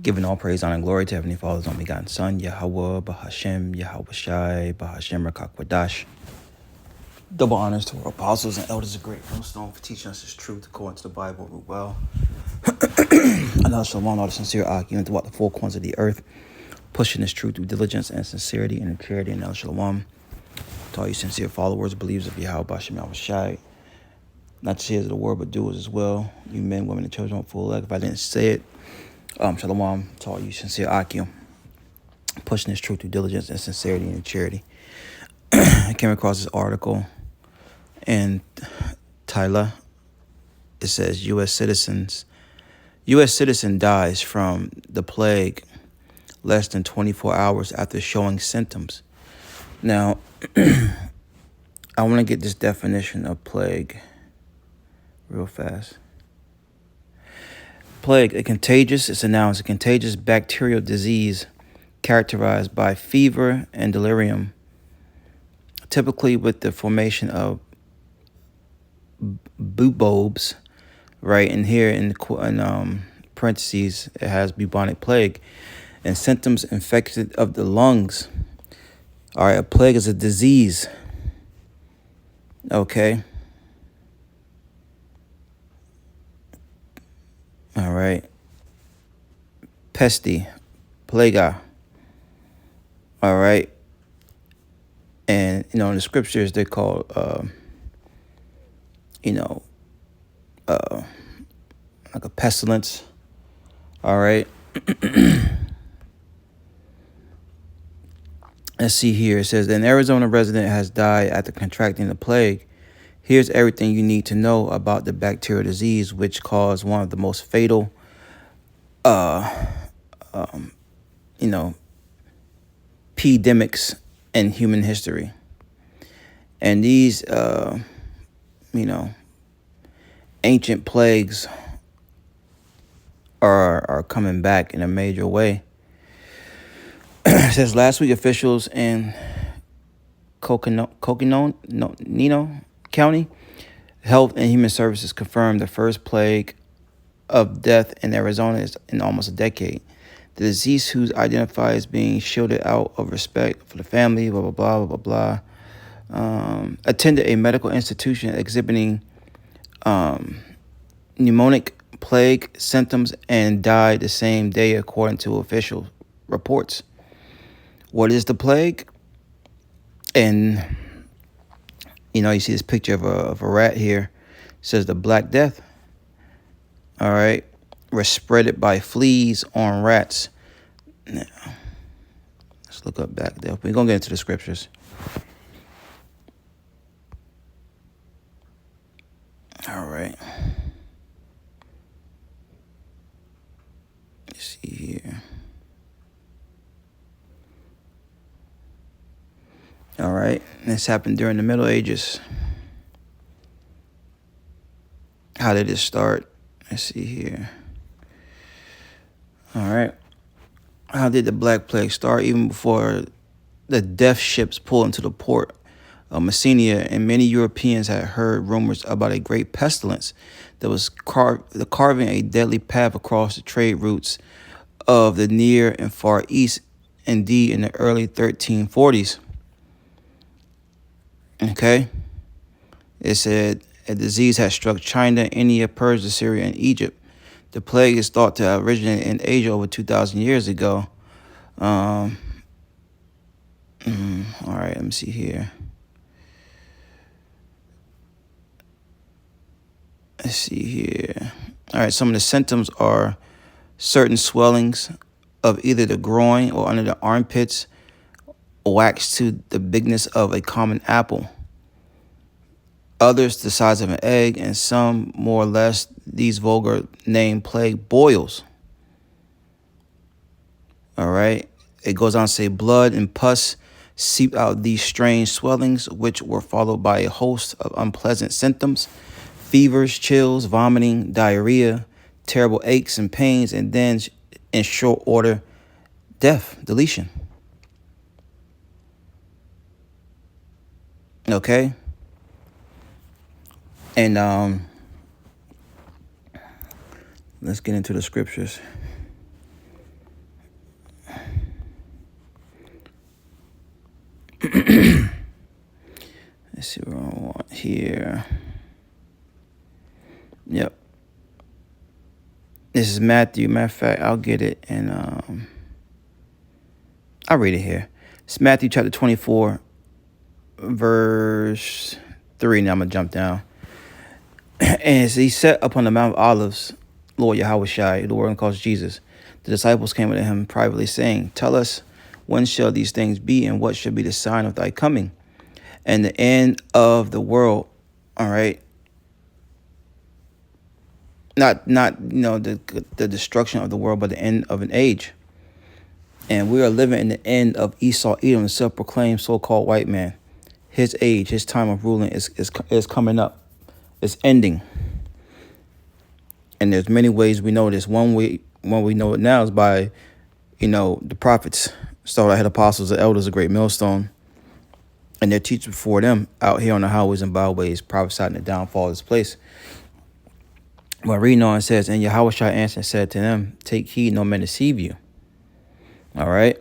Giving all praise, honor, and glory to Heavenly Father's only begotten Son, Yahweh, Bahashem, Yahweh Shai, Bahashem, Rakakwadash. Double honors to our apostles and elders of Great Millstone for teaching us His truth according to the Bible real well. And thou shalt want all the sincere argument throughout the four corners of the earth, pushing this truth with diligence and sincerity and charity. And El Shalom to all you sincere followers, believers of Yahweh, Bahashem, Yahweh Shai. Not just hearers of the word, but doers as well. You men, women, and children, full elect. If I didn't say it, Shalom to all you sincere Akim, pushing this truth through diligence and sincerity and charity. I came across this article in Tyler. It says U.S. citizen dies from the plague less than 24 hours after showing symptoms. Now, I want to get this definition of plague real fast. Plague, it's a noun, it's a contagious bacterial disease characterized by fever and delirium, typically with the formation of bubobes, right? And here in parentheses, it has bubonic plague, and symptoms infected of the lungs. All right, a plague is a disease, okay? All right. Pesty, plaga. All right. And, in the scriptures, they're called, like a pestilence. All right. Let's see here. It says, an Arizona resident has died after contracting the plague. Here's everything you need to know about the bacterial disease, which caused one of the most fatal, epidemics in human history. And these, ancient plagues are coming back in a major way. It says last week officials in Coconino County Health and Human Services confirmed the first plague of death in Arizona in almost a decade. The deceased, who's identified as being shielded out of respect for the family, blah, blah, blah, blah, blah, blah, attended a medical institution exhibiting pneumonic plague symptoms and died the same day, according to official reports. What is the plague? And, you see this picture of a rat here. It says the Black Death. All right. Was spread by fleas on rats. Now, let's look up back there. We're going to get into the scriptures. All right. Let's see here. All right. This happened during the Middle Ages. How did it start? Let's see here. All right. How did the Black Plague start? Even before the death ships pulled into the port of Messina, and many Europeans had heard rumors about a great pestilence that was carving a deadly path across the trade routes of the Near and Far East, indeed in the early 1340s. Okay. It said a disease had struck China, India, Persia, Syria, and Egypt. The plague is thought to have originated in Asia over 2,000 years ago. All right, let me see here. Let's see here. All right, some of the symptoms are certain swellings of either the groin or under the armpits, waxed to the bigness of a common apple. Others the size of an egg, and some more or less these vulgar name plague boils. All right. It goes on to say blood and pus seep out these strange swellings, which were followed by a host of unpleasant symptoms: fevers, chills, vomiting, diarrhea, terrible aches and pains, and then in short order, death, deletion. Okay. And let's get into the scriptures. here. Yep. This is Matthew. Matter of fact, I'll get it and I'll read it here. It's Matthew chapter 24, verse 3. Now I'm going to jump down. And as he sat upon the Mount of Olives, Lord Yahushua, the word calls Jesus, the disciples came unto him privately, saying, Tell us, when shall these things be, and what shall be the sign of thy coming, and the end of the world? All right. Not the destruction of the world, but the end of an age. And we are living in the end of Esau, Edom, the self-proclaimed so-called white man. His age, his time of ruling is coming up. It's ending. And there's many ways we know this. One way we know it now is by, the prophets. Started out apostles, the elders, a great millstone. And their teachers before them out here on the highways and byways prophesying the downfall of this place. But reading on, it says, And Yahushua answered and said to them, Take heed, no man deceive you. All right.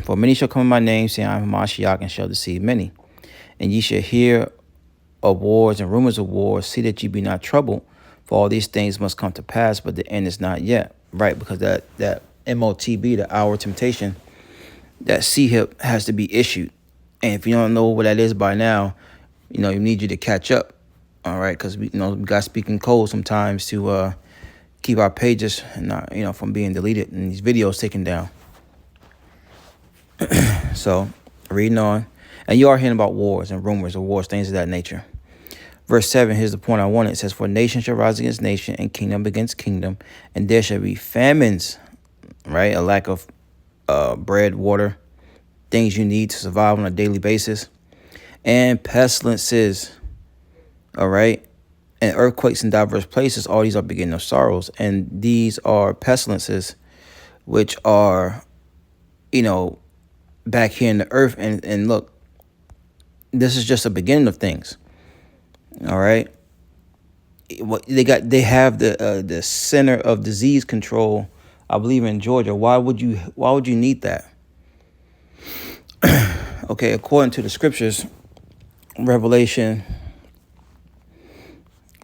For many shall come in my name, saying, I am Mashiach, and shall deceive many. And ye shall hear of wars and rumors of wars. See that ye be not troubled, for all these things must come to pass, but the end is not yet. Right, because that MOTB, the hour of temptation, that CHIP has to be issued. And if you don't know what that is by now, you need you to catch up. All right, because we got speaking code sometimes to keep our pages and not, from being deleted and these videos taken down. So, reading on. And you are hearing about wars and rumors of wars, things of that nature. Verse 7, here's the point I wanted. It says, For nation shall rise against nation, and kingdom against kingdom, and there shall be famines, right? A lack of bread, water, things you need to survive on a daily basis, and pestilences, all right? And earthquakes in diverse places. All these are beginning of sorrows. And these are pestilences, which are, back here in the earth. And look, this is just a beginning of things. All right. They have the Center of Disease Control, I believe, in Georgia. Why would you need that? Okay, according to the scriptures, Revelation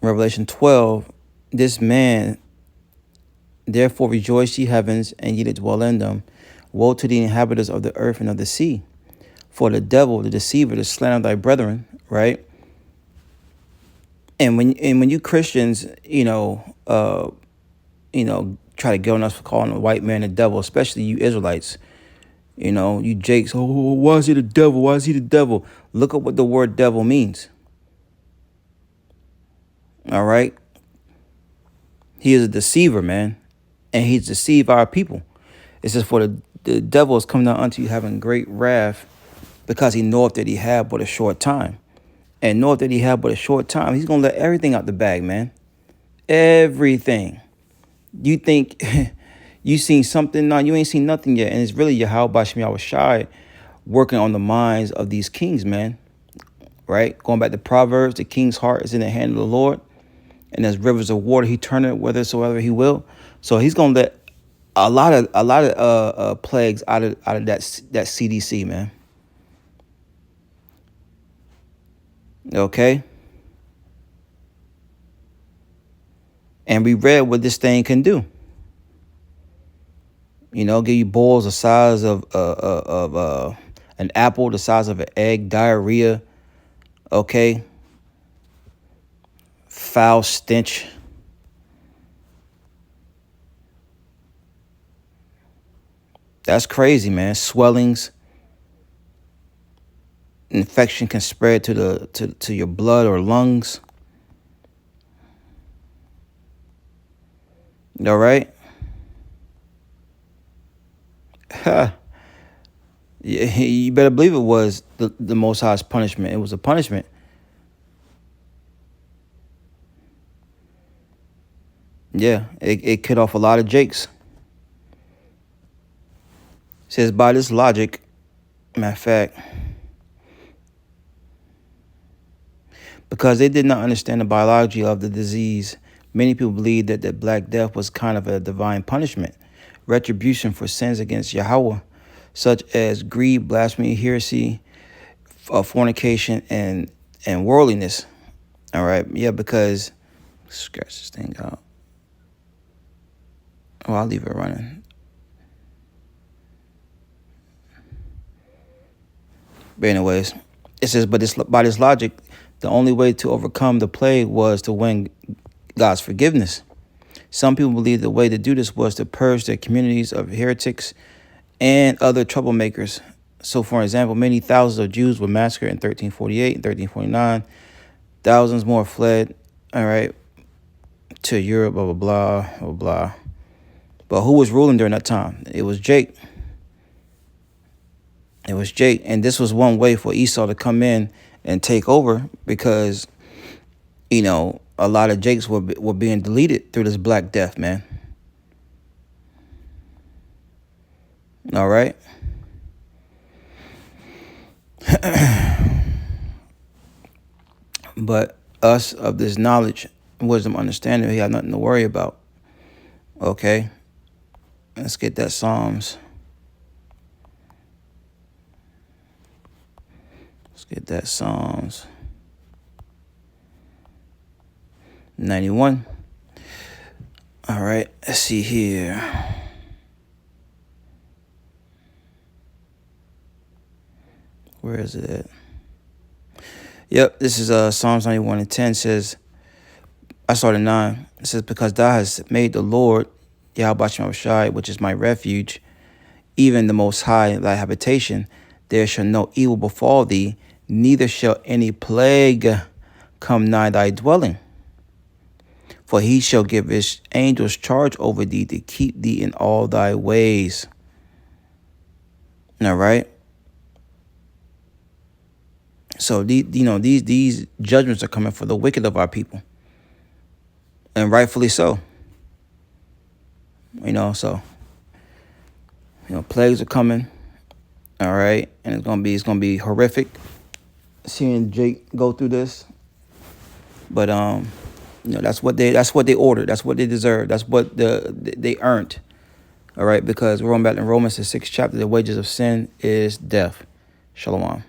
12, this man, therefore rejoice ye heavens, and ye that dwell in them. Woe to the inhabitants of the earth and of the sea. For the devil, the deceiver, the slanderer thy brethren, right? And when you Christians, try to get on us for calling a white man the devil, especially you Israelites, you Jakes, why is he the devil? Why is he the devil? Look up what the word devil means. All right. He is a deceiver, man. And he's deceived our people. It says, for the devil is come down unto you having great wrath, because he knoweth that he had but a short time. And knoweth that he had but a short time. He's going to let everything out the bag, man. Everything. You think you seen something? No, you ain't seen nothing yet. And it's really Yahweh Bashim Yahushai working on the minds of these kings, man. Right? Going back to Proverbs, the king's heart is in the hand of the Lord. And as rivers of water, he turneth whithersoever he will. So he's going to let a lot of plagues out of that CDC, man. Okay. And we read what this thing can do. Give you boils the size of an apple, the size of an egg, diarrhea. Okay. Foul stench. That's crazy, man. Swellings. Infection can spread to your blood or lungs. All right. You better believe it was the Most High's punishment. It was a punishment. Yeah, it cut off a lot of Jakes. It says, by this logic, matter of fact, because they did not understand the biology of the disease, many people believe that the Black Death was kind of a divine punishment, retribution for sins against Yahweh, such as greed, blasphemy, heresy, fornication, and worldliness. All right. Yeah, because scratch this thing out. Oh, I'll leave it running. But anyways, it says, but by this logic, the only way to overcome the plague was to win God's forgiveness. Some people believe the way to do this was to purge their communities of heretics and other troublemakers. So, for example, many thousands of Jews were massacred in 1348 and 1349. Thousands more fled, all right, to Europe, blah, blah, blah, blah, blah. But who was ruling during that time? It was Jake. It was Jake. And this was one way for Esau to come in and take over because, you know, a lot of Jakes were being deleted through this Black Death, man. All right. But us of this knowledge, wisdom, understanding, we have nothing to worry about. Okay. Let's get that Psalms. Let's get that Psalms 91. All right. Let's see here. Where is it at? Yep, this is Psalms 91 and 10 says, I started 9. It says, because thou hast made the Lord, Yahweh Shai, which is my refuge, even the Most High, thy habitation, there shall no evil befall thee, neither shall any plague come nigh thy dwelling. For he shall give his angels charge over thee to keep thee in all thy ways. All right. So these judgments are coming for the wicked of our people, and rightfully so. So plagues are coming. All right, and it's gonna be horrific seeing Jake go through this. But that's what they ordered. That's what they deserve. That's what they earned. All right, because we're going back in Romans the 6th chapter. The wages of sin is death. Shalom.